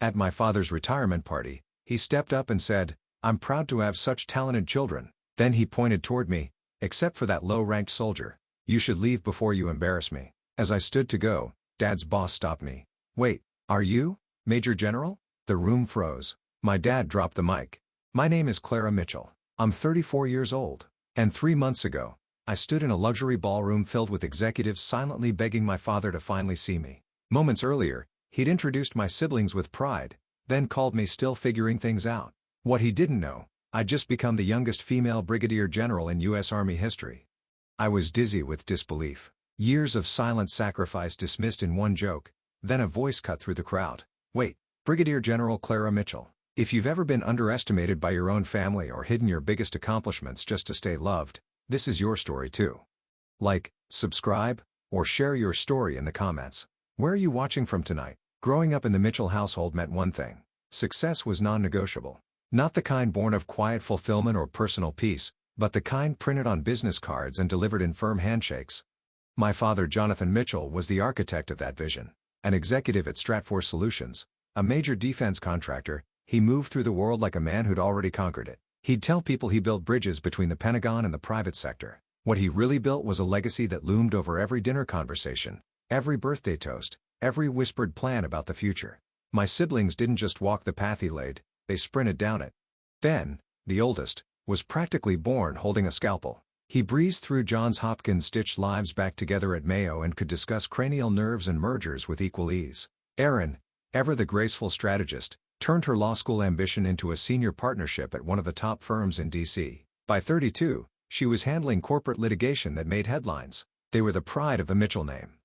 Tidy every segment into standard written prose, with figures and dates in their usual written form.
At my father's retirement party, he stepped up and said, "I'm proud to have such talented children." Then he pointed toward me. "Except for that low-ranked soldier. You should leave before you embarrass me." As I stood to go, Dad's boss stopped me. "Wait, are you, Major General?" The room froze. My dad dropped the mic. "My name is Clara Mitchell. I'm 34 years old. And 3 months ago, I stood in a luxury ballroom filled with executives silently begging my father to finally see me. Moments earlier, he'd introduced my siblings with pride, then called me still figuring things out. What he didn't know, I'd just become the youngest female brigadier general in U.S. Army history. I was dizzy with disbelief. Years of silent sacrifice dismissed in one joke. Then a voice cut through the crowd. "Wait, Brigadier General Clara Mitchell. If you've ever been underestimated by your own family or hidden your biggest accomplishments just to stay loved, this is your story too. Like, subscribe, or share your story in the comments. Where are you watching from tonight?" Growing up in the Mitchell household meant one thing. Success was non-negotiable. Not the kind born of quiet fulfillment or personal peace, but the kind printed on business cards and delivered in firm handshakes. My father, Jonathan Mitchell, was the architect of that vision. An executive at Stratfor Solutions, a major defense contractor, he moved through the world like a man who'd already conquered it. He'd tell people he built bridges between the Pentagon and the private sector. What he really built was a legacy that loomed over every dinner conversation, every birthday toast, every whispered plan about the future. My siblings didn't just walk the path he laid, they sprinted down it. Ben, the oldest, was practically born holding a scalpel. He breezed through Johns Hopkins' stitched lives back together at Mayo and could discuss cranial nerves and mergers with equal ease. Erin, ever the graceful strategist, turned her law school ambition into a senior partnership at one of the top firms in D.C. By 32, she was handling corporate litigation that made headlines. They were the pride of the Mitchell name.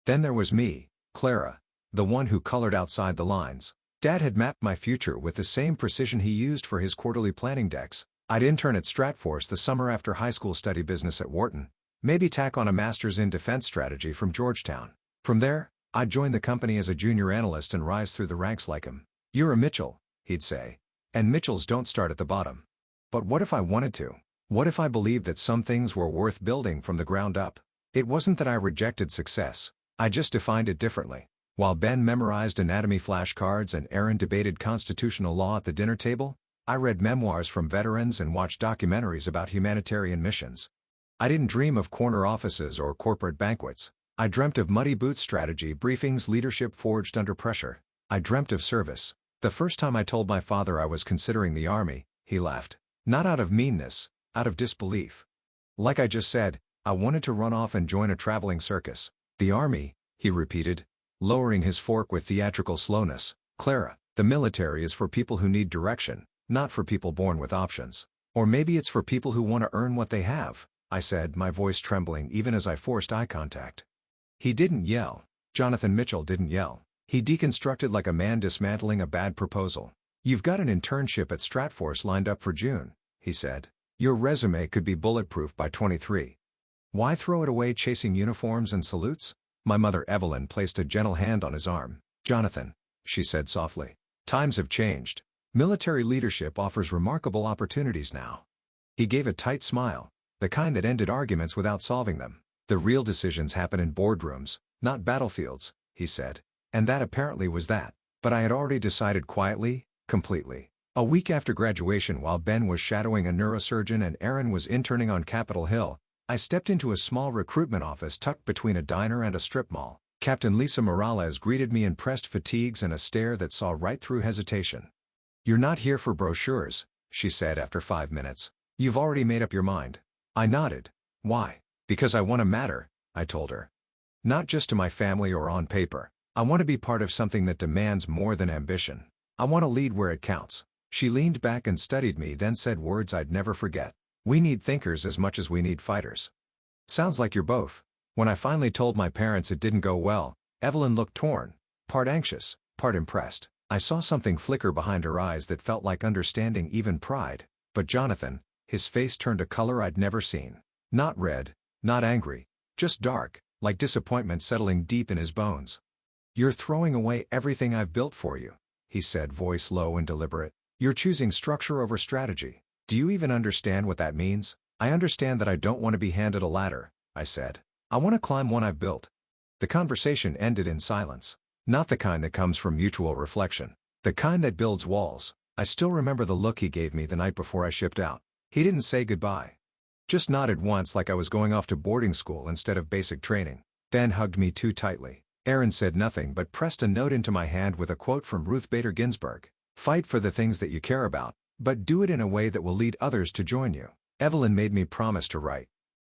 Then there was me, Clara, the one who colored outside the lines. Dad had mapped my future with the same precision he used for his quarterly planning decks. I'd intern at Stratfor the summer after high school, study business at Wharton, maybe tack on a master's in defense strategy from Georgetown. From there, I'd join the company as a junior analyst and rise through the ranks like him. "You're a Mitchell," he'd say. "And Mitchells don't start at the bottom." But what if I wanted to? What if I believed that some things were worth building from the ground up? It wasn't that I rejected success, I just defined it differently. While Ben memorized anatomy flashcards and Erin debated constitutional law at the dinner table, I read memoirs from veterans and watched documentaries about humanitarian missions. I didn't dream of corner offices or corporate banquets. I dreamt of muddy boots strategy briefings, leadership forged under pressure. I dreamt of service. The first time I told my father I was considering the Army, he laughed. Not out of meanness, out of disbelief. Like I just said, I wanted to run off and join a traveling circus. "The Army," he repeated, lowering his fork with theatrical slowness. "Clara, the military is for people who need direction, not for people born with options. Or maybe it's for people who want to earn what they have," I said, my voice trembling even as I forced eye contact. He didn't yell. Jonathan Mitchell didn't yell. He deconstructed like a man dismantling a bad proposal. "You've got an internship at Stratfor lined up for June," he said. "Your resume could be bulletproof by 23. Why throw it away chasing uniforms and salutes?" My mother Evelyn placed a gentle hand on his arm. "Jonathan," she said softly, "times have changed. Military leadership offers remarkable opportunities now." He gave a tight smile, the kind that ended arguments without solving them. "The real decisions happen in boardrooms, not battlefields," he said. And that apparently was that. But I had already decided quietly, completely. A week after graduation, while Ben was shadowing a neurosurgeon and Erin was interning on Capitol Hill, I stepped into a small recruitment office tucked between a diner and a strip mall. Captain Lisa Morales greeted me in pressed fatigues and a stare that saw right through hesitation. "You're not here for brochures," she said after 5 minutes. "You've already made up your mind." I nodded. "Why?" "Because I want to matter," I told her. "Not just to my family or on paper. I want to be part of something that demands more than ambition. I want to lead where it counts." She leaned back and studied me, then said words I'd never forget. "We need thinkers as much as we need fighters." "Sounds like you're both." When I finally told my parents it didn't go well, Evelyn looked torn, part anxious, part impressed. I saw something flicker behind her eyes that felt like understanding, even pride. But Jonathan, his face turned a color I'd never seen. Not red, not angry, just dark, like disappointment settling deep in his bones. "You're throwing away everything I've built for you," he said, voice low and deliberate. "You're choosing structure over strategy. Do you even understand what that means?" "I understand that I don't want to be handed a ladder," I said. "I want to climb one I've built." The conversation ended in silence. Not the kind that comes from mutual reflection. The kind that builds walls. I still remember the look he gave me the night before I shipped out. He didn't say goodbye. Just nodded once like I was going off to boarding school instead of basic training. Ben hugged me too tightly. Aaron said nothing but pressed a note into my hand with a quote from Ruth Bader Ginsburg. Fight for the things that you care about, but do it in a way that will lead others to join you. Evelyn made me promise to write.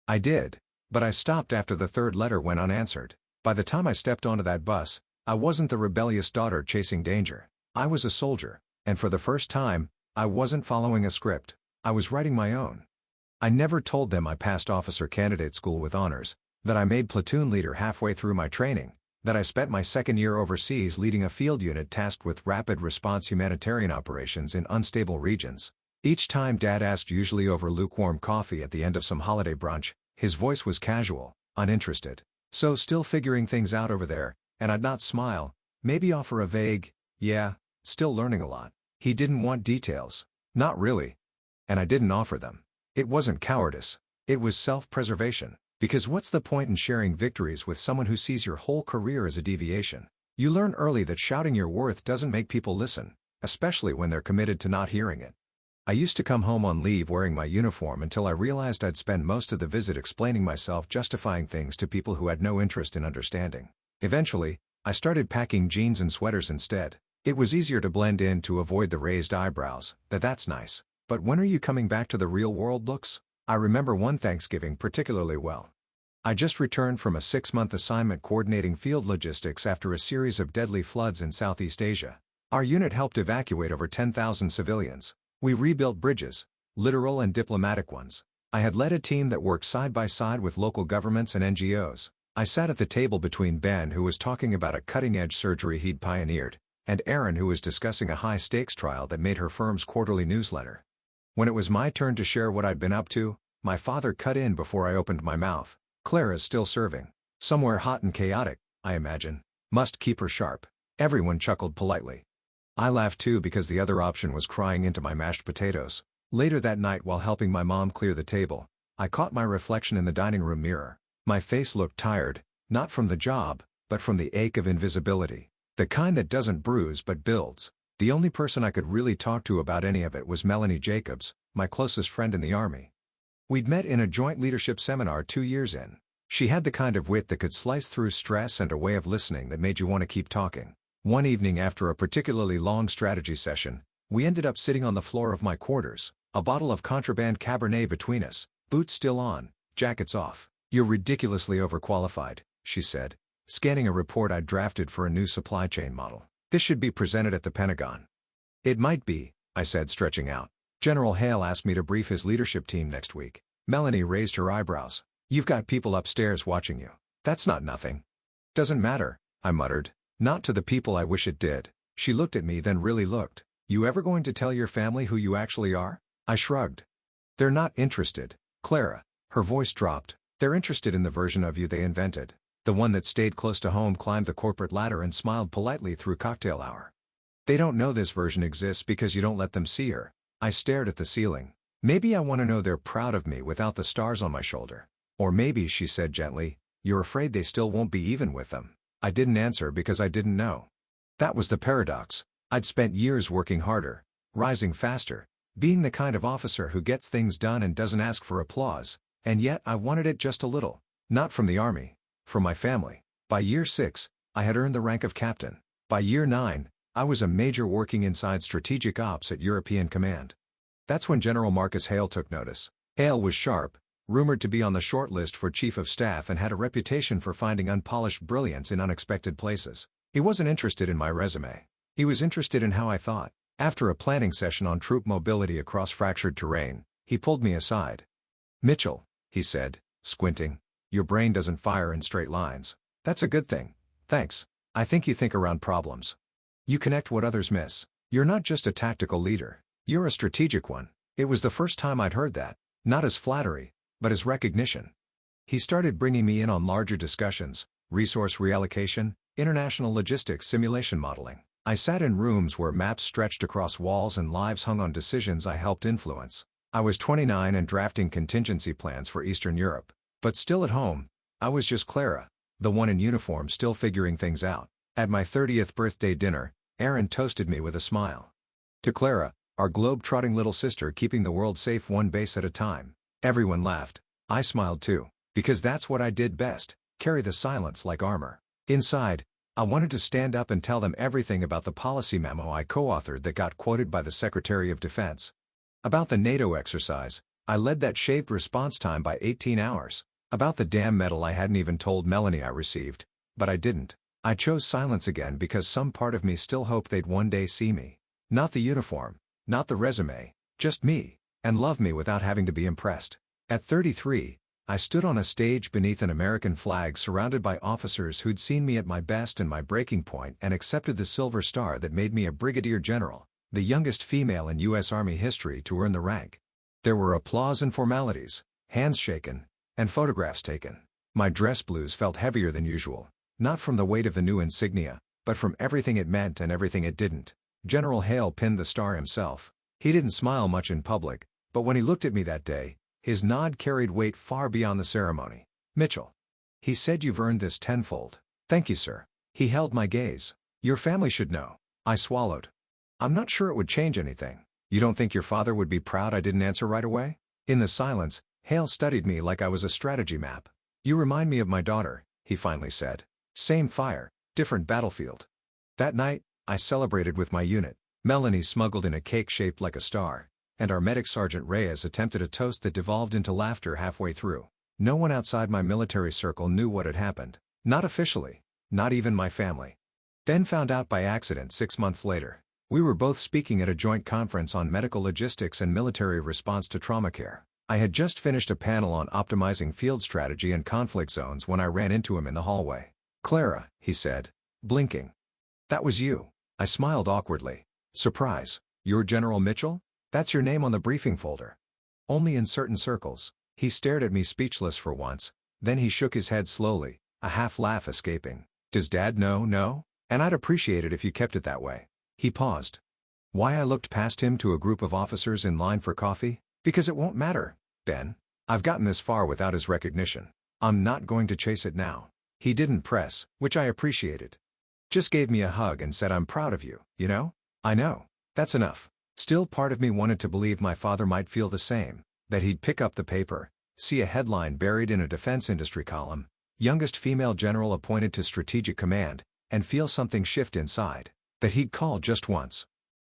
I did, but I stopped after the third letter went unanswered. By the time I stepped onto that bus, I wasn't the rebellious daughter chasing danger. I was a soldier, and for the first time, I wasn't following a script. I was writing my own. I never told them I passed officer candidate school with honors, that I made platoon leader halfway through my training, that I spent my second year overseas leading a field unit tasked with rapid response humanitarian operations in unstable regions. Each time Dad asked, usually over lukewarm coffee at the end of some holiday brunch, his voice was casual, uninterested. So still figuring things out over there, and I'd not smile, maybe offer a vague, yeah, still learning a lot. He didn't want details. Not really. And I didn't offer them. It wasn't cowardice. It was self-preservation. Because what's the point in sharing victories with someone who sees your whole career as a deviation? You learn early that shouting your worth doesn't make people listen, especially when they're committed to not hearing it. I used to come home on leave wearing my uniform until I realized I'd spend most of the visit explaining myself, justifying things to people who had no interest in understanding. Eventually, I started packing jeans and sweaters instead. It was easier to blend in to avoid the raised eyebrows. That's nice. But when are you coming back to the real world looks? I remember one Thanksgiving particularly well. I just returned from a 6-month assignment coordinating field logistics after a series of deadly floods in Southeast Asia. Our unit helped evacuate over 10,000 civilians. We rebuilt bridges, literal and diplomatic ones. I had led a team that worked side by side with local governments and NGOs. I sat at the table between Ben, who was talking about a cutting-edge surgery he'd pioneered, and Erin, who was discussing a high-stakes trial that made her firm's quarterly newsletter. When it was my turn to share what I'd been up to, my father cut in before I opened my mouth. Clara's still serving. Somewhere hot and chaotic, I imagine. Must keep her sharp. Everyone chuckled politely. I laughed too because the other option was crying into my mashed potatoes. Later that night, while helping my mom clear the table, I caught my reflection in the dining room mirror. My face looked tired, not from the job, but from the ache of invisibility. The kind that doesn't bruise but builds. The only person I could really talk to about any of it was Melanie Jacobs, my closest friend in the Army. We'd met in a joint leadership seminar 2 years in. She had the kind of wit that could slice through stress and a way of listening that made you want to keep talking. One evening after a particularly long strategy session, we ended up sitting on the floor of my quarters, a bottle of contraband Cabernet between us, boots still on, jackets off. "You're ridiculously overqualified," she said, scanning a report I'd drafted for a new supply chain model. "This should be presented at the Pentagon." "It might be," I said, stretching out. "General Hale asked me to brief his leadership team next week." Melanie raised her eyebrows. "You've got people upstairs watching you. That's not nothing." "Doesn't matter," I muttered. "Not to the people I wish it did." She looked at me, then really looked. "You ever going to tell your family who you actually are?" I shrugged. "They're not interested, Clara." Her voice dropped. "They're interested in the version of you they invented. The one that stayed close to home, climbed the corporate ladder and smiled politely through cocktail hour. They don't know this version exists because you don't let them see her." I stared at the ceiling. "Maybe I want to know they're proud of me without the stars on my shoulder. Or maybe," she said gently, "you're afraid they still won't be even with them." I didn't answer because I didn't know. That was the paradox. I'd spent years working harder, rising faster, being the kind of officer who gets things done and doesn't ask for applause, and yet I wanted it just a little. Not from the Army. From my family. By year 6, I had earned the rank of captain. By year 9, I was a major working inside strategic ops at European Command. That's when General Marcus Hale took notice. Hale was sharp, rumored to be on the short list for chief of staff, and had a reputation for finding unpolished brilliance in unexpected places. He wasn't interested in my resume. He was interested in how I thought. After a planning session on troop mobility across fractured terrain, he pulled me aside. "Mitchell," he said, squinting, "your brain doesn't fire in straight lines. That's a good thing. Thanks. I think you think around problems. You connect what others miss. You're not just a tactical leader. You're a strategic one." It was the first time I'd heard that, not as flattery, but as recognition. He started bringing me in on larger discussions, resource reallocation, international logistics, simulation modeling. I sat in rooms where maps stretched across walls and lives hung on decisions I helped influence. I was 29 and drafting contingency plans for Eastern Europe. But still at home, I was just Clara, the one in uniform still figuring things out. At my 30th birthday dinner, Aaron toasted me with a smile. To Clara, our globe-trotting little sister keeping the world safe one base at a time. Everyone laughed. I smiled too, because that's what I did best, carry the silence like armor. Inside, I wanted to stand up and tell them everything about the policy memo I co-authored that got quoted by the Secretary of Defense. About the NATO exercise, I led that shaved response time by 18 hours. About the damn medal I hadn't even told Melanie I received, but I didn't. I chose silence again because some part of me still hoped they'd one day see me. Not the uniform, not the resume, just me, and love me without having to be impressed. At 33, I stood on a stage beneath an American flag surrounded by officers who'd seen me at my best and my breaking point and accepted the Silver Star that made me a brigadier general, the youngest female in U.S. Army history to earn the rank. There were applause and formalities, hands shaken, and photographs taken. My dress blues felt heavier than usual, not from the weight of the new insignia, but from everything it meant and everything it didn't. General Hale pinned the star himself. He didn't smile much in public, but when he looked at me that day, his nod carried weight far beyond the ceremony. Mitchell. He said, "You've earned this tenfold." "Thank you, sir." He held my gaze. "Your family should know." I swallowed. "I'm not sure it would change anything." "You don't think your father would be proud I didn't answer right away?" In the silence, Hale studied me like I was a strategy map. "You remind me of my daughter," he finally said. "Same fire, different battlefield." That night, I celebrated with my unit. Melanie smuggled in a cake shaped like a star, and our medic Sergeant Reyes attempted a toast that devolved into laughter halfway through. No one outside my military circle knew what had happened. Not officially. Not even my family. Ben found out by accident 6 months later. We were both speaking at a joint conference on medical logistics and military response to trauma care. I had just finished a panel on optimizing field strategy and conflict zones when I ran into him in the hallway. "Clara," he said, blinking. "That was you." I smiled awkwardly. "Surprise. You're General Mitchell? That's your name on the briefing folder." "Only in certain circles." He stared at me speechless for once, then he shook his head slowly, a half laugh escaping. "Does Dad know? No? And I'd appreciate it if you kept it that way." He paused. Why I looked past him to a group of officers in line for coffee? "Because it won't matter, Ben. I've gotten this far without his recognition. I'm not going to chase it now." He didn't press, which I appreciated. Just gave me a hug and said, "I'm proud of you, you know?" "I know. That's enough." Still, part of me wanted to believe my father might feel the same, that he'd pick up the paper, see a headline buried in a defense industry column, "Youngest female general appointed to strategic command," and feel something shift inside, that he'd call just once.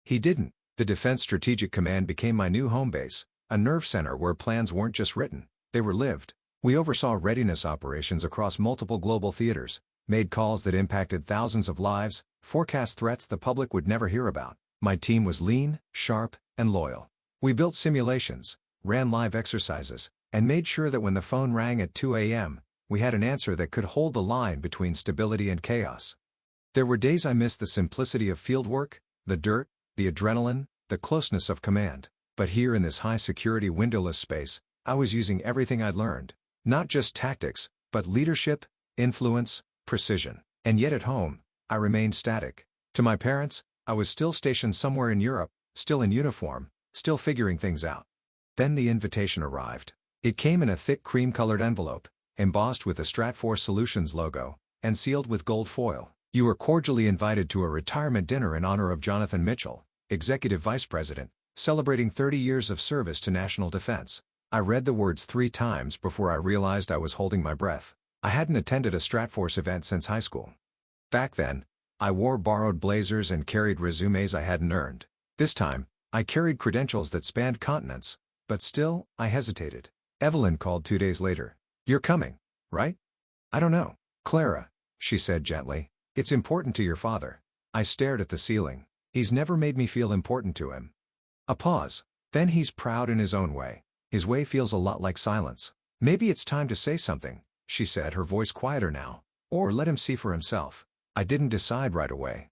He didn't. The Defense Strategic Command became my new home base, a nerve center where plans weren't just written, they were lived. We oversaw readiness operations across multiple global theaters, made calls that impacted thousands of lives, forecast threats the public would never hear about. My team was lean, sharp, and loyal. We built simulations, ran live exercises, and made sure that when the phone rang at 2 a.m., we had an answer that could hold the line between stability and chaos. There were days I missed the simplicity of field work, the dirt, the adrenaline, the closeness of command. But here in this high-security windowless space, I was using everything I'd learned. Not just tactics, but leadership, influence, precision. And yet at home, I remained static. To my parents, I was still stationed somewhere in Europe, still in uniform, still figuring things out. Then the invitation arrived. It came in a thick cream-colored envelope, embossed with the Stratforce Solutions logo, and sealed with gold foil. "You are cordially invited to a retirement dinner in honor of Jonathan Mitchell, Executive Vice President, celebrating 30 years of service to national defense." I read the words 3 times before I realized I was holding my breath. I hadn't attended a Stratforce event since high school. Back then, I wore borrowed blazers and carried resumes I hadn't earned. This time, I carried credentials that spanned continents, but still, I hesitated. Evelyn called 2 days later. "You're coming, right?" "I don't know, Clara," she said gently. "It's important to your father." I stared at the ceiling. He's never made me feel important to him. A pause. "Then he's proud in his own way. His way feels a lot like silence." "Maybe it's time to say something," she said, her voice quieter now. "Or let him see for himself." I didn't decide right away.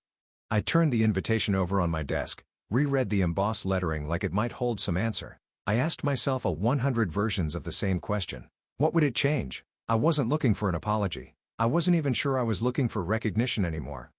I turned the invitation over on my desk, reread the embossed lettering like it might hold some answer. I asked myself 100 versions of the same question. What would it change? I wasn't looking for an apology. I wasn't even sure I was looking for recognition anymore.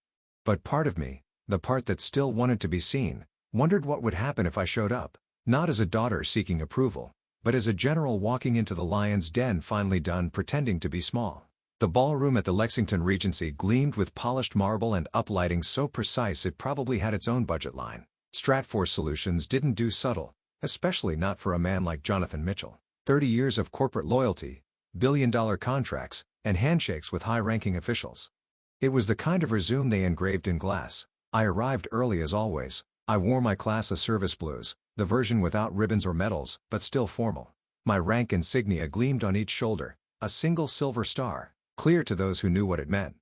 But part of me, the part that still wanted to be seen, wondered what would happen if I showed up. Not as a daughter seeking approval, but as a general walking into the lion's den finally done pretending to be small. The ballroom at the Lexington Regency gleamed with polished marble and uplighting so precise it probably had its own budget line. Stratfor's solutions didn't do subtle, especially not for a man like Jonathan Mitchell. 30 years of corporate loyalty, billion-dollar contracts, and handshakes with high-ranking officials. It was the kind of resume they engraved in glass. I arrived early as always. I wore my class of service blues, the version without ribbons or medals, but still formal. My rank insignia gleamed on each shoulder, a single silver star, clear to those who knew what it meant,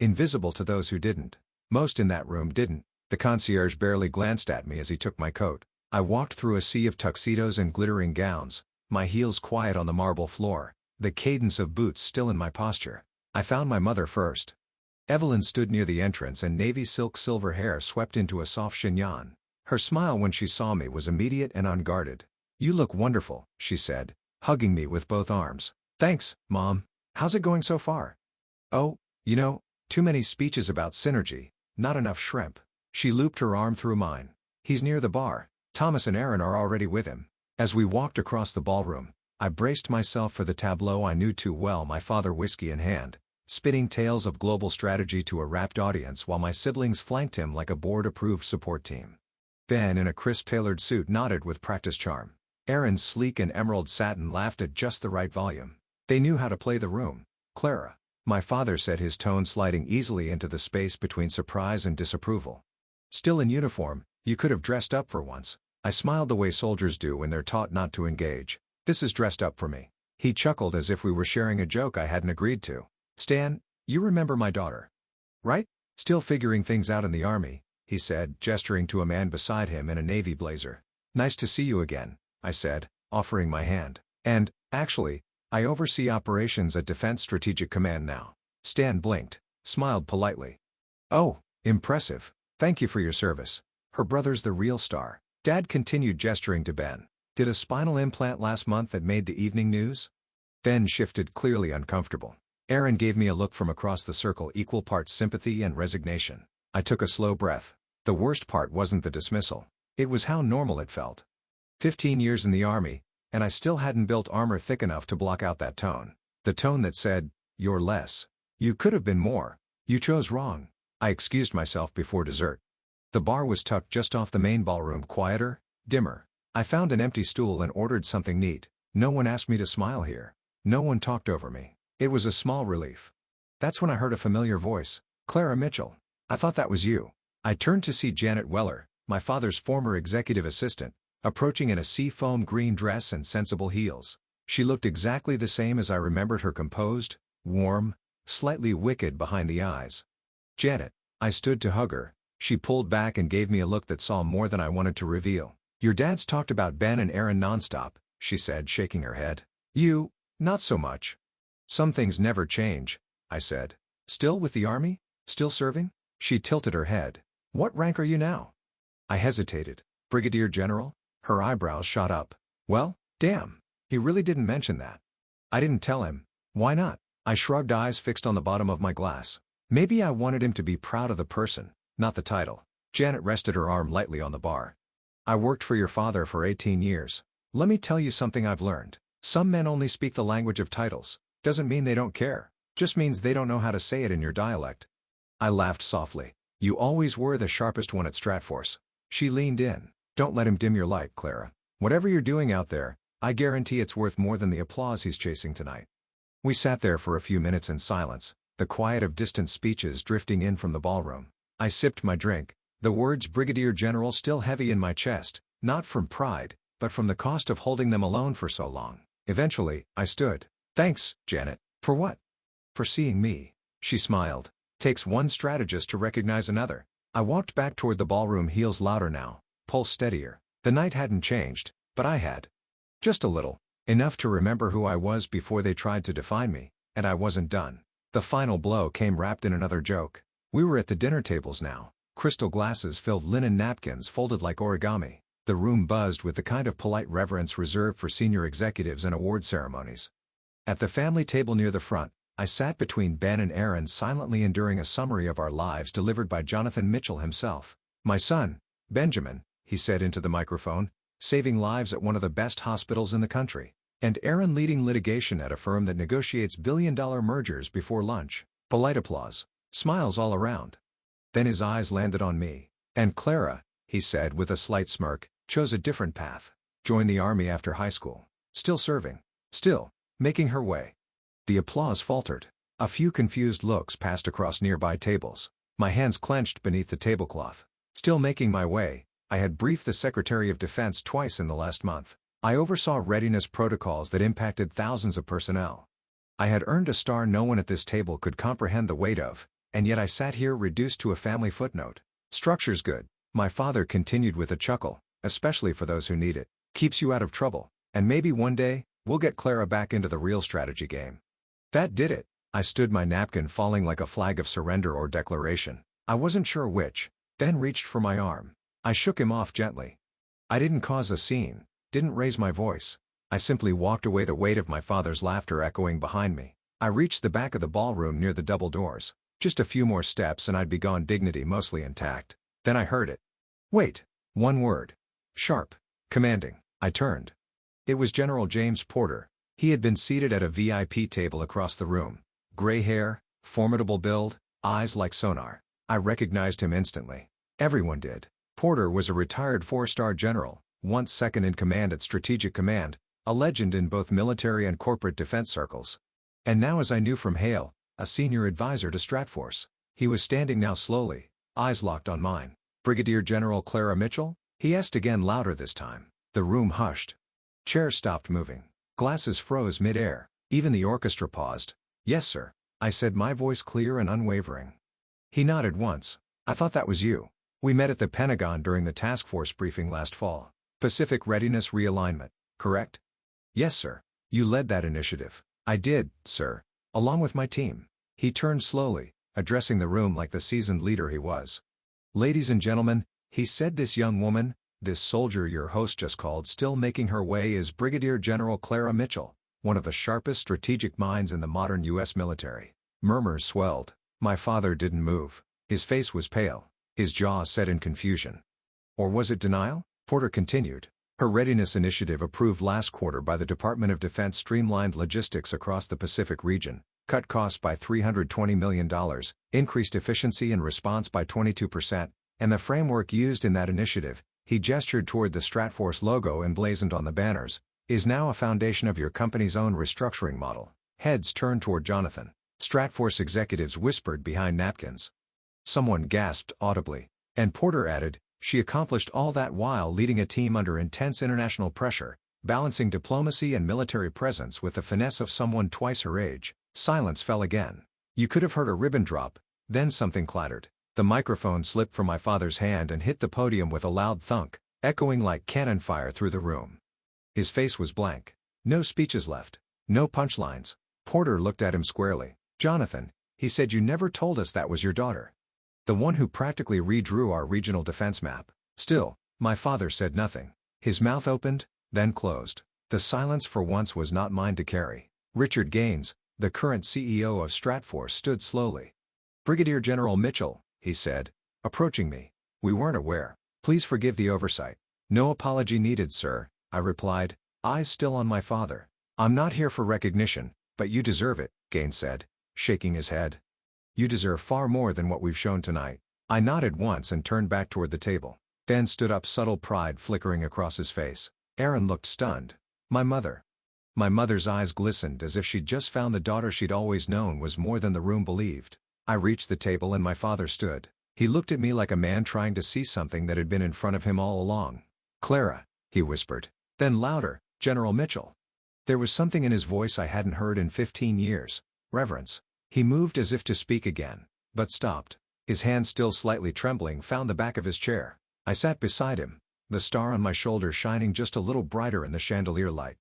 invisible to those who didn't. Most in that room didn't. The concierge barely glanced at me as he took my coat. I walked through a sea of tuxedos and glittering gowns, my heels quiet on the marble floor, the cadence of boots still in my posture. I found my mother first. Evelyn stood near the entrance and navy silk silver hair swept into a soft chignon. Her smile when she saw me was immediate and unguarded. "You look wonderful," she said, hugging me with both arms. "Thanks, Mom. How's it going so far?" "Oh, too many speeches about synergy, not enough shrimp." She looped her arm through mine. "He's near the bar. Thomas and Aaron are already with him." As we walked across the ballroom, I braced myself for the tableau I knew too well, my father whiskey in hand, spitting tales of global strategy to a rapt audience while my siblings flanked him like a board-approved support team. Ben in a crisp tailored suit nodded with practice charm. Aaron's sleek and emerald satin laughed at just the right volume. They knew how to play the room. "Clara," my father said, his tone sliding easily into the space between surprise and disapproval. "Still in uniform, you could have dressed up for once." I smiled the way soldiers do when they're taught not to engage. "This is dressed up for me." He chuckled as if we were sharing a joke I hadn't agreed to. "Stan, you remember my daughter, right? Still figuring things out in the Army," he said, gesturing to a man beside him in a navy blazer. "Nice to see you again," I said, offering my hand. "And, actually, I oversee operations at Defense Strategic Command now." Stan blinked, smiled politely. "Oh, impressive. Thank you for your service. Her brother's the real star." Dad continued, gesturing to Ben. "Did a spinal implant last month that made the evening news?" Ben shifted, clearly uncomfortable. Aaron gave me a look from across the circle, equal parts sympathy and resignation. I took a slow breath. The worst part wasn't the dismissal. It was how normal it felt. 15 years in the Army, and I still hadn't built armor thick enough to block out that tone. The tone that said, "You're less. You could have been more. You chose wrong." I excused myself before dessert. The bar was tucked just off the main ballroom, quieter, dimmer. I found an empty stool and ordered something neat. No one asked me to smile here. No one talked over me. It was a small relief. That's when I heard a familiar voice. "Clara Mitchell. I thought that was you." I turned to see Janet Weller, my father's former executive assistant, approaching in a seafoam green dress and sensible heels. She looked exactly the same as I remembered her, composed, warm, slightly wicked behind the eyes. "Janet." I stood to hug her. She pulled back and gave me a look that saw more than I wanted to reveal. "Your dad's talked about Ben and Aaron nonstop," she said, shaking her head. "You, not so much." "Some things never change," I said. "Still with the Army? Still serving?" She tilted her head. "What rank are you now?" I hesitated. "Brigadier General?" Her eyebrows shot up. "Well, damn. He really didn't mention that." I didn't tell him. Why not? I shrugged, eyes fixed on the bottom of my glass. Maybe I wanted him to be proud of the person, not the title. Janet rested her arm lightly on the bar. "I worked for your father for 18 years. Let me tell you something I've learned. Some men only speak the language of titles. Doesn't mean they don't care. Just means they don't know how to say it in your dialect." I laughed softly. "You always were the sharpest one at Stratfor's." She leaned in. "Don't let him dim your light, Clara. Whatever you're doing out there, I guarantee it's worth more than the applause he's chasing tonight." We sat there for a few minutes in silence, the quiet of distant speeches drifting in from the ballroom. I sipped my drink, the words Brigadier General still heavy in my chest, not from pride, but from the cost of holding them alone for so long. Eventually, I stood. "Thanks, Janet." "For what?" "For seeing me." She smiled. "Takes one strategist to recognize another." I walked back toward the ballroom, heels louder now, pulse steadier. The night hadn't changed, but I had. Just a little. Enough to remember who I was before they tried to define me, and I wasn't done. The final blow came wrapped in another joke. We were at the dinner tables now. Crystal glasses filled linen napkins folded like origami. The room buzzed with the kind of polite reverence reserved for senior executives and award ceremonies. At the family table near the front, I sat between Ben and Aaron, silently enduring a summary of our lives delivered by Jonathan Mitchell himself. "My son, Benjamin," he said into the microphone, "saving lives at one of the best hospitals in the country. And Aaron leading litigation at a firm that negotiates billion-dollar mergers before lunch. Polite applause. Smiles all around. Then his eyes landed on me. And Clara, he said with a slight smirk, chose a different path. Joined the army after high school. Still serving. Still making her way. The applause faltered. A few confused looks passed across nearby tables. My hands clenched beneath the tablecloth. Still making my way. I had briefed the Secretary of Defense twice in the last month. I oversaw readiness protocols that impacted thousands of personnel. I had earned a star no one at this table could comprehend the weight of, and yet I sat here reduced to a family footnote. Structure's good, my father continued with a chuckle, especially for those who need it. Keeps you out of trouble, and maybe one day, we'll get Clara back into the real strategy game. That did it. I stood, my napkin falling like a flag of surrender or declaration. I wasn't sure which, then reached for my arm. I shook him off gently. I didn't cause a scene, didn't raise my voice. I simply walked away, the weight of my father's laughter echoing behind me. I reached the back of the ballroom near the double doors. Just a few more steps and I'd be gone, dignity mostly intact. Then I heard it. Wait. One word. Sharp. Commanding. I turned. It was General James Porter. He had been seated at a VIP table across the room. Gray hair, formidable build, eyes like sonar. I recognized him instantly. Everyone did. Porter was a retired four-star general, once second in command at Strategic Command, a legend in both military and corporate defense circles. And now, as I knew from Hale, a senior advisor to Stratforce. He was standing now slowly, eyes locked on mine. Brigadier General Clara Mitchell? He asked again, louder this time. The room hushed. Chairs stopped moving. Glasses froze mid-air. Even the orchestra paused. Yes, sir, I said, my voice clear and unwavering. He nodded once. I thought that was you. We met at the Pentagon during the task force briefing last fall. Pacific Readiness Realignment, correct? Yes, sir. You led that initiative. I did, sir. Along with my team. He turned slowly, addressing the room like the seasoned leader he was. Ladies and gentlemen, he said, this young woman, this soldier your host just called still making her way, is Brigadier General Clara Mitchell, one of the sharpest strategic minds in the modern U.S. military. Murmurs swelled. My father didn't move. His face was pale. His jaw set in confusion. Or was it denial? Porter continued. Her readiness initiative, approved last quarter by the Department of Defense, streamlined logistics across the Pacific region, cut costs by $320 million, increased efficiency and response by 22%, and the framework used in that initiative, he gestured toward the Stratforce logo emblazoned on the banners, is now a foundation of your company's own restructuring model. Heads turned toward Jonathan. Stratforce executives whispered behind napkins. Someone gasped audibly, and Porter added, she accomplished all that while leading a team under intense international pressure, balancing diplomacy and military presence with the finesse of someone twice her age. Silence fell again. You could have heard a ribbon drop, then something clattered. The microphone slipped from my father's hand and hit the podium with a loud thunk, echoing like cannon fire through the room. His face was blank. No speeches left. No punchlines. Porter looked at him squarely. Jonathan, he said, you never told us that was your daughter. The one who practically redrew our regional defense map. Still, my father said nothing. His mouth opened, then closed. The silence for once was not mine to carry. Richard Gaines, the current CEO of Stratforce, stood slowly. Brigadier General Mitchell, he said, approaching me. We weren't aware. Please forgive the oversight. No apology needed, sir, I replied, eyes still on my father. I'm not here for recognition, but you deserve it, Gaines said, shaking his head. You deserve far more than what we've shown tonight. I nodded once and turned back toward the table. Ben stood up, subtle pride flickering across his face. Aaron looked stunned. My mother. My mother's eyes glistened as if she'd just found the daughter she'd always known was more than the room believed. I reached the table and my father stood. He looked at me like a man trying to see something that had been in front of him all along. Clara, he whispered. Then louder, General Mitchell. There was something in his voice I hadn't heard in 15 years. Reverence. He moved as if to speak again, but stopped. His hand, still slightly trembling, found the back of his chair. I sat beside him, the star on my shoulder shining just a little brighter in the chandelier light.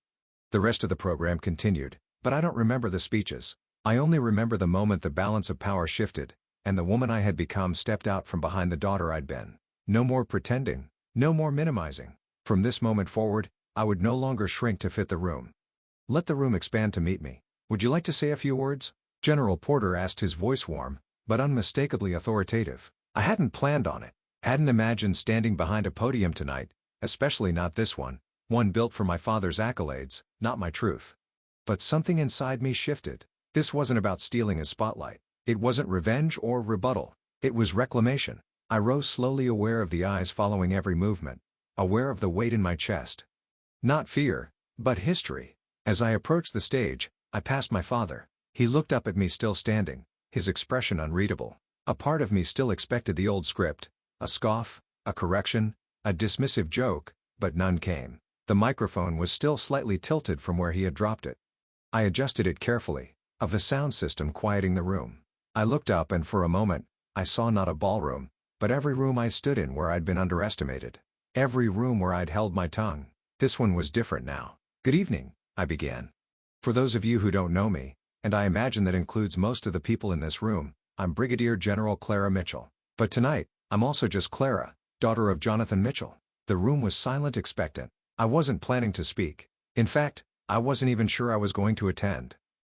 The rest of the program continued, but I don't remember the speeches. I only remember the moment the balance of power shifted, and the woman I had become stepped out from behind the daughter I'd been. No more pretending, no more minimizing. From this moment forward, I would no longer shrink to fit the room. Let the room expand to meet me. Would you like to say a few words? General Porter asked, his voice warm, but unmistakably authoritative. I hadn't planned on it. Hadn't imagined standing behind a podium tonight, especially not this one built for my father's accolades, not my truth. But something inside me shifted. This wasn't about stealing his spotlight. It wasn't revenge or rebuttal. It was reclamation. I rose slowly, aware of the eyes following every movement, aware of the weight in my chest. Not fear, but history. As I approached the stage, I passed my father. He looked up at me, still standing, his expression unreadable. A part of me still expected the old script, a scoff, a correction, a dismissive joke, but none came. The microphone was still slightly tilted from where he had dropped it. I adjusted it carefully, of the sound system quieting the room. I looked up, and for a moment, I saw not a ballroom, but every room I stood in where I'd been underestimated. Every room where I'd held my tongue. This one was different now. "Good evening," I began. "For those of you who don't know me, and I imagine that includes most of the people in this room, I'm Brigadier General Clara Mitchell. But tonight, I'm also just Clara, daughter of Jonathan Mitchell." The room was silent, expectant. I wasn't planning to speak. In fact, I wasn't even sure I was going to attend.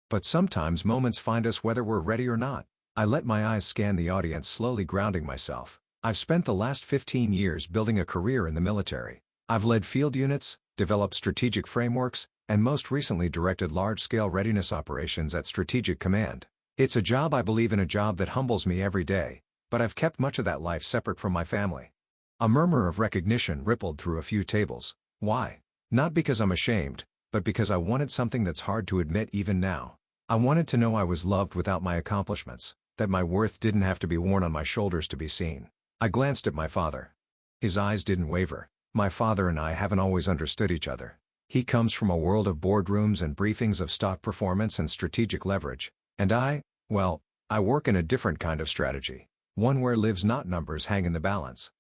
But sometimes moments find us whether we're ready or not. I let my eyes scan the audience, slowly grounding myself. I've spent the last 15 years building a career in the military. I've led field units, developed strategic frameworks, and most recently directed large-scale readiness operations at Strategic Command. It's a job I believe in, a job that humbles me every day, but I've kept much of that life separate from my family. A murmur of recognition rippled through a few tables. Why? Not because I'm ashamed, but because I wanted something that's hard to admit even now. I wanted to know I was loved without my accomplishments, that my worth didn't have to be worn on my shoulders to be seen. I glanced at my father. His eyes didn't waver. My father and I haven't always understood each other. He comes from a world of boardrooms and briefings of stock performance and strategic leverage, and I work in a different kind of strategy. One where lives not numbers hang in the balance.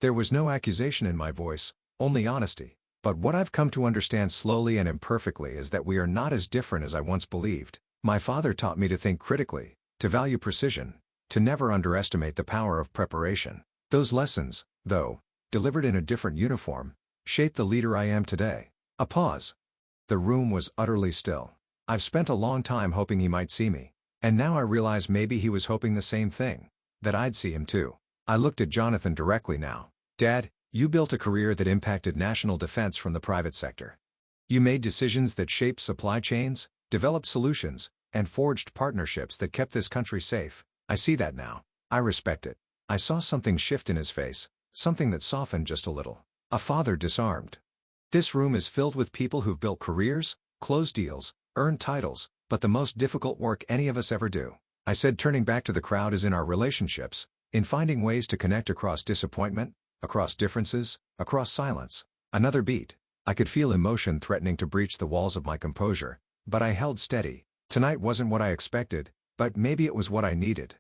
There was no accusation in my voice, only honesty. But what I've come to understand slowly and imperfectly is that we are not as different as I once believed. My father taught me to think critically, to value precision, to never underestimate the power of preparation. Those lessons, though, delivered in a different uniform, shaped the leader I am today. A pause. The room was utterly still. I've spent a long time hoping he might see me. And now I realize maybe he was hoping the same thing, that I'd see him too. I looked at Jonathan directly now. "Dad, you built a career that impacted national defense from the private sector. You made decisions that shaped supply chains, developed solutions, and forged partnerships that kept this country safe. I see that now. I respect it." I saw something shift in his face, something that softened just a little. A father disarmed. This room is filled with people who've built careers, closed deals, earned titles, but the most difficult work any of us ever do, I said, turning back to the crowd, is in our relationships, in finding ways to connect across disappointment, across differences, across silence. Another beat. I could feel emotion threatening to breach the walls of my composure, but I held steady. Tonight wasn't what I expected, but maybe it was what I needed.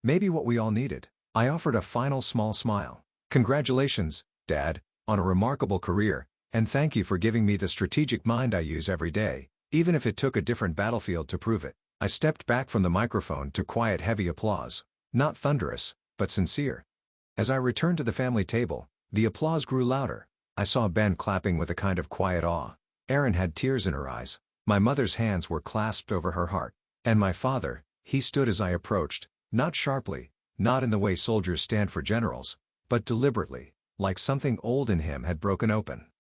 Maybe what we all needed. I offered a final small smile. "Congratulations, Dad, on a remarkable career, and thank you for giving me the strategic mind I use every day, even if it took a different battlefield to prove it." I stepped back from the microphone to quiet heavy applause. Not thunderous, but sincere. As I returned to the family table, the applause grew louder. I saw Ben clapping with a kind of quiet awe. Erin had tears in her eyes. My mother's hands were clasped over her heart. And my father, he stood as I approached, not sharply, not in the way soldiers stand for generals, but deliberately, like something old in him had broken open.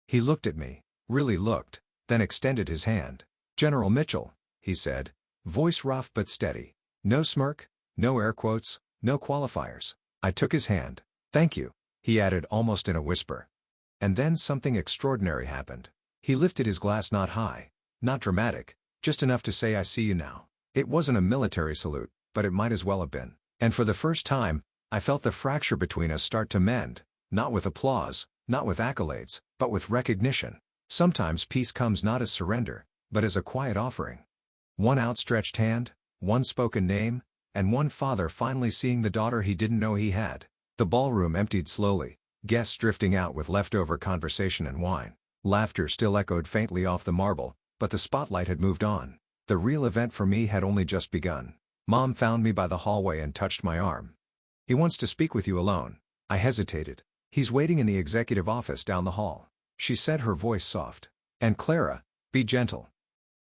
He looked at me, really looked, then extended his hand. "General Mitchell," he said, voice rough but steady. No smirk, no air quotes, no qualifiers. I took his hand. "Thank you," he added almost in a whisper. And then something extraordinary happened. He lifted his glass, not high, not dramatic, just enough to say, "I see you now." It wasn't a military salute, but it might as well have been. And for the first time, I felt the fracture between us start to mend, not with applause, not with accolades, but with recognition. Sometimes peace comes not as surrender, but as a quiet offering. One outstretched hand, one spoken name, and one father finally seeing the daughter he didn't know he had. The ballroom emptied slowly, guests drifting out with leftover conversation and wine. Laughter still echoed faintly off the marble, but the spotlight had moved on. The real event for me had only just begun. Mom found me by the hallway and touched my arm. "He wants to speak with you alone." I hesitated. "He's waiting in the executive office down the hall," she said, her voice soft. "And Clara, be gentle.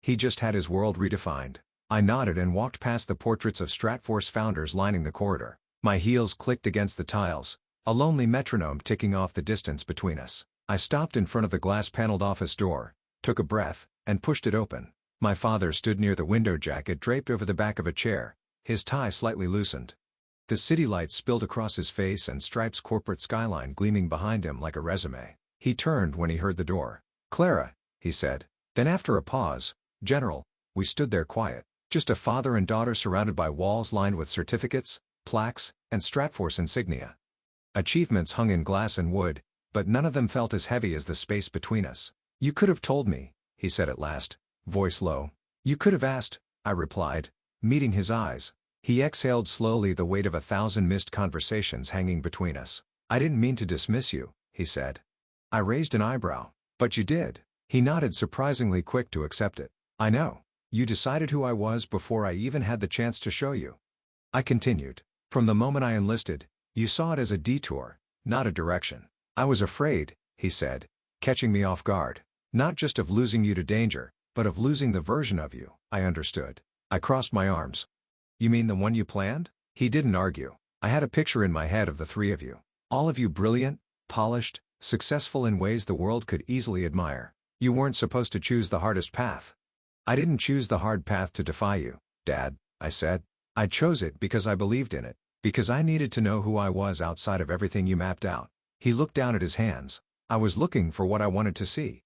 He just had his world redefined." I nodded and walked past the portraits of Stratforce founders lining the corridor. My heels clicked against the tiles, a lonely metronome ticking off the distance between us. I stopped in front of the glass-paneled office door, took a breath, and pushed it open. My father stood near the window, jacket draped over the back of a chair, his tie slightly loosened. The city lights spilled across his face and Stripe's corporate skyline gleaming behind him like a resume. He turned when he heard the door. "Clara," he said. Then after a pause, "General." We stood there quiet, just a father and daughter surrounded by walls lined with certificates, plaques, and Stratforce insignia. Achievements hung in glass and wood, but none of them felt as heavy as the space between us. "You could have told me," he said at last, voice low. "You could have asked," I replied, meeting his eyes. He exhaled slowly, the weight of 1,000 missed conversations hanging between us. "I didn't mean to dismiss you," he said. I raised an eyebrow. "But you did." He nodded, surprisingly quick to accept it. "I know. You decided who I was before I even had the chance to show you." I continued. "From the moment I enlisted, you saw it as a detour, not a direction." "I was afraid," he said, catching me off guard. "Not just of losing you to danger, but of losing the version of you I understood." I crossed my arms. "You mean the one you planned?" He didn't argue. "I had a picture in my head of the three of you. All of you brilliant, polished, successful in ways the world could easily admire. You weren't supposed to choose the hardest path." "I didn't choose the hard path to defy you, Dad," I said. "I chose it because I believed in it, because I needed to know who I was outside of everything you mapped out." He looked down at his hands. "I was looking for what I wanted to see."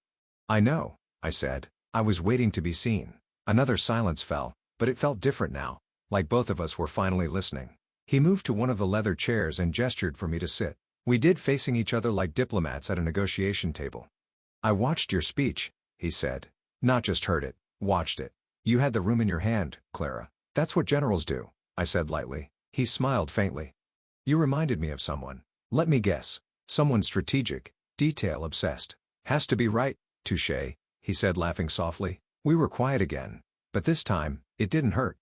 "I know," I said. "I was waiting to be seen." Another silence fell, but it felt different now, like both of us were finally listening. He moved to one of the leather chairs and gestured for me to sit. We did, facing each other like diplomats at a negotiation table. "I watched your speech," he said. "Not just heard it, watched it. You had the room in your hand, Clara. That's what generals do," I said lightly. He smiled faintly. "You reminded me of someone. Let me guess. Someone strategic, detail-obsessed. Has to be right, touché," he said, laughing softly. We were quiet again. But this time, it didn't hurt.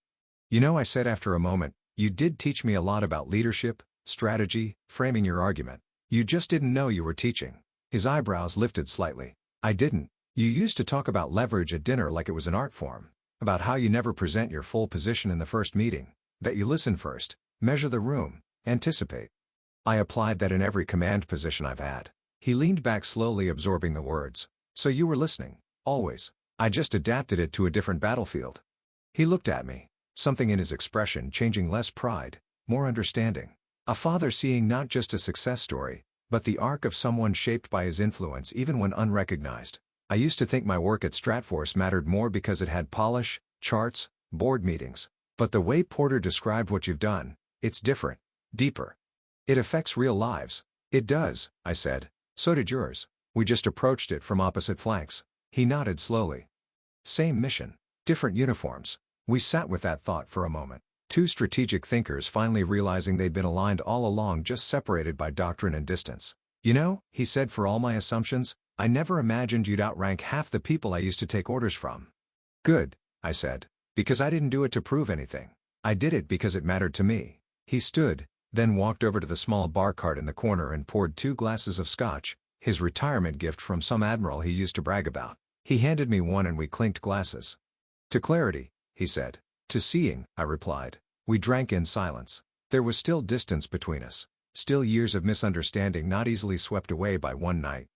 "You know," I said after a moment, "you did teach me a lot about leadership, strategy, framing your argument. You just didn't know you were teaching." His eyebrows lifted slightly. "I didn't. You used to talk about leverage at dinner like it was an art form. About how you never present your full position in the first meeting. That you listen first, measure the room, anticipate." I applied that in every command position I've had. He leaned back slowly, absorbing the words. "So you were listening, always. I just adapted it to a different battlefield." He looked at me, something in his expression changing, less pride, more understanding. A father seeing not just a success story, but the arc of someone shaped by his influence even when unrecognized. I used to think my work at Stratforce mattered more because it had polish, charts, board meetings. But the way Porter described what you've done, it's different, deeper. It affects real lives. "It does," I said. "So did yours. We just approached it from opposite flanks." He nodded slowly. "Same mission, different uniforms." We sat with that thought for a moment. Two strategic thinkers finally realizing they'd been aligned all along, just separated by doctrine and distance. "You know," he said, "for all my assumptions, I never imagined you'd outrank half the people I used to take orders from." "Good," I said. "Because I didn't do it to prove anything. I did it because it mattered to me." He stood, then walked over to the small bar cart in the corner and poured 2 glasses of scotch, his retirement gift from some admiral he used to brag about. He handed me one and we clinked glasses. "To clarity," he said. "To seeing," I replied. We drank in silence. There was still distance between us. Still years of misunderstanding not easily swept away by one night.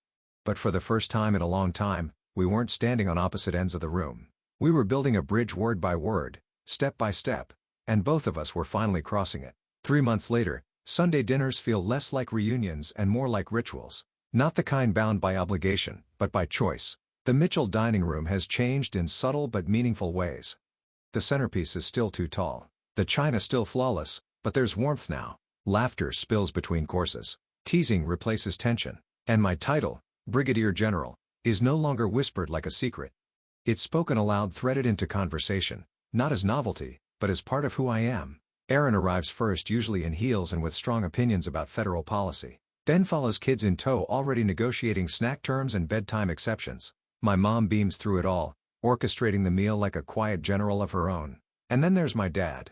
But for the first time in a long time, we weren't standing on opposite ends of the room. We were building a bridge word by word, step by step, and both of us were finally crossing it. 3 months later, Sunday dinners feel less like reunions and more like rituals. Not the kind bound by obligation, but by choice. The Mitchell dining room has changed in subtle but meaningful ways. The centerpiece is still too tall. The china still flawless, but there's warmth now. Laughter spills between courses. Teasing replaces tension. And my title, Brigadier General, is no longer whispered like a secret. It's spoken aloud, threaded into conversation, not as novelty, but as part of who I am. Aaron arrives first, usually in heels and with strong opinions about federal policy. Then follows kids in tow, already negotiating snack terms and bedtime exceptions. My mom beams through it all, orchestrating the meal like a quiet general of her own. And then there's my dad.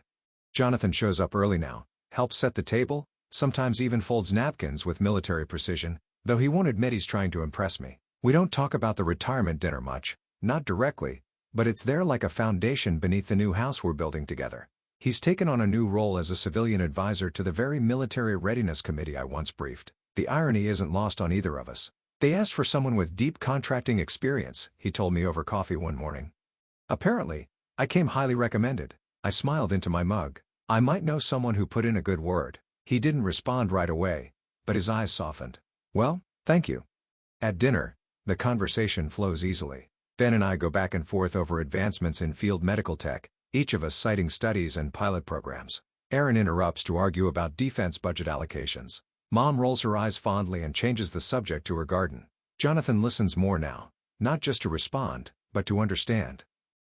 Jonathan shows up early now, helps set the table, sometimes even folds napkins with military precision, though he won't admit he's trying to impress me. We don't talk about the retirement dinner much, not directly, but it's there like a foundation beneath the new house we're building together. He's taken on a new role as a civilian advisor to the very military readiness committee I once briefed. The irony isn't lost on either of us. They asked for someone with deep contracting experience, he told me over coffee one morning. Apparently, I came highly recommended. I smiled into my mug. I might know someone who put in a good word. He didn't respond right away, but his eyes softened. Well, thank you. At dinner, the conversation flows easily. Ben and I go back and forth over advancements in field medical tech, each of us citing studies and pilot programs. Aaron interrupts to argue about defense budget allocations. Mom rolls her eyes fondly and changes the subject to her garden. Jonathan listens more now, not just to respond, but to understand.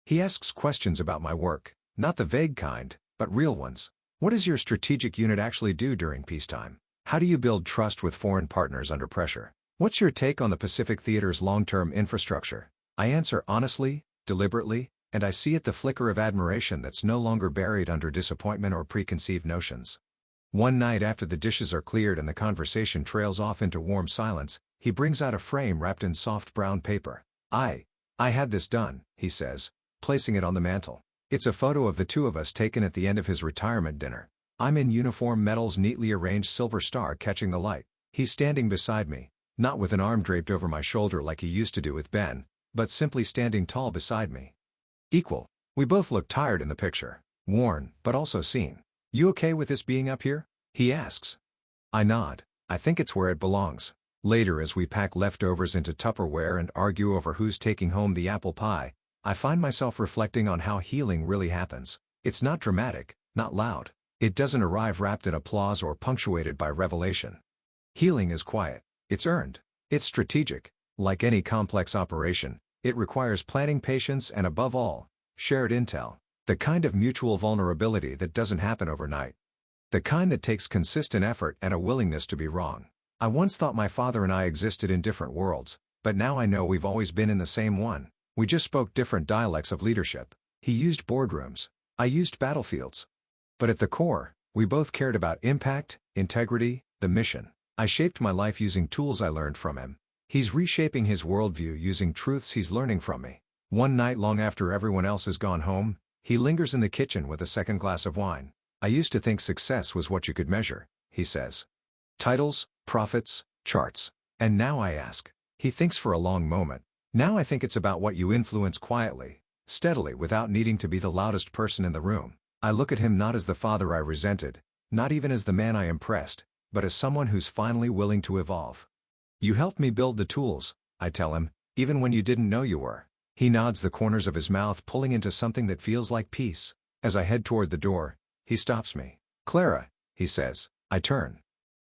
He asks questions about my work, not the vague kind, but real ones. What does your strategic unit actually do during peacetime? How do you build trust with foreign partners under pressure? What's your take on the Pacific Theater's long-term infrastructure? I answer honestly, deliberately, and I see it the flicker of admiration that's no longer buried under disappointment or preconceived notions. One night after the dishes are cleared and the conversation trails off into warm silence, he brings out a frame wrapped in soft brown paper. I had this done, he says, placing it on the mantel. It's a photo of the two of us taken at the end of his retirement dinner. I'm in uniform, medals neatly arranged, silver star catching the light. He's standing beside me, not with an arm draped over my shoulder like he used to do with Ben, but simply standing tall beside me. Equal. We both look tired in the picture, worn, but also seen. You okay with this being up here? He asks. I nod. I think it's where it belongs. Later, as we pack leftovers into Tupperware and argue over who's taking home the apple pie, I find myself reflecting on how healing really happens. It's not dramatic, not loud. It doesn't arrive wrapped in applause or punctuated by revelation. Healing is quiet. It's earned. It's strategic. Like any complex operation, it requires planning, patience, and above all, shared intel. The kind of mutual vulnerability that doesn't happen overnight. The kind that takes consistent effort and a willingness to be wrong. I once thought my father and I existed in different worlds, but now I know we've always been in the same one. We just spoke different dialects of leadership. He used boardrooms. I used battlefields. But at the core, we both cared about impact, integrity, the mission. I shaped my life using tools I learned from him. He's reshaping his worldview using truths he's learning from me. One night, long after everyone else has gone home, he lingers in the kitchen with a second glass of wine. I used to think success was what you could measure, he says. Titles, profits, charts. And now I ask. He thinks for a long moment. Now I think it's about what you influence quietly, steadily, without needing to be the loudest person in the room. I look at him not as the father I resented, not even as the man I impressed, but as someone who's finally willing to evolve. You helped me build the tools, I tell him, even when you didn't know you were. He nods, the corners of his mouth pulling into something that feels like peace. As I head toward the door, he stops me. Clara, he says. I turn.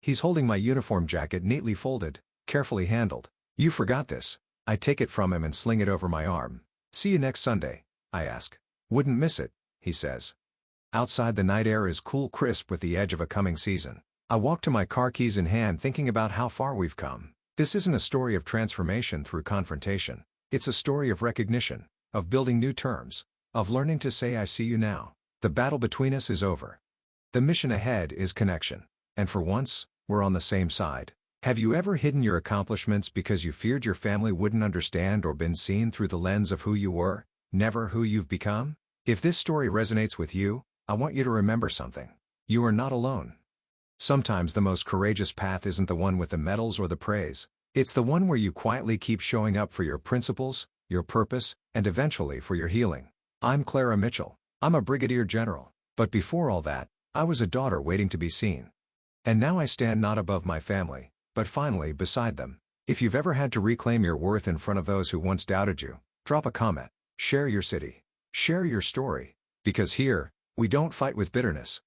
He's holding my uniform jacket neatly folded, carefully handled. You forgot this. I take it from him and sling it over my arm. See you next Sunday, I ask. Wouldn't miss it, he says. Outside, the night air is cool, crisp with the edge of a coming season. I walk to my car, keys in hand, thinking about how far we've come. This isn't a story of transformation through confrontation. It's a story of recognition, of building new terms, of learning to say I see you now. The battle between us is over. The mission ahead is connection. And for once, we're on the same side. Have you ever hidden your accomplishments because you feared your family wouldn't understand, or been seen through the lens of who you were, never who you've become? If this story resonates with you, I want you to remember something. You are not alone. Sometimes the most courageous path isn't the one with the medals or the praise. It's the one where you quietly keep showing up for your principles, your purpose, and eventually for your healing. I'm Clara Mitchell. I'm a brigadier general. But before all that, I was a daughter waiting to be seen. And now I stand not above my family, but finally beside them. If you've ever had to reclaim your worth in front of those who once doubted you, drop a comment, share your city, share your story. Because here, we don't fight with bitterness,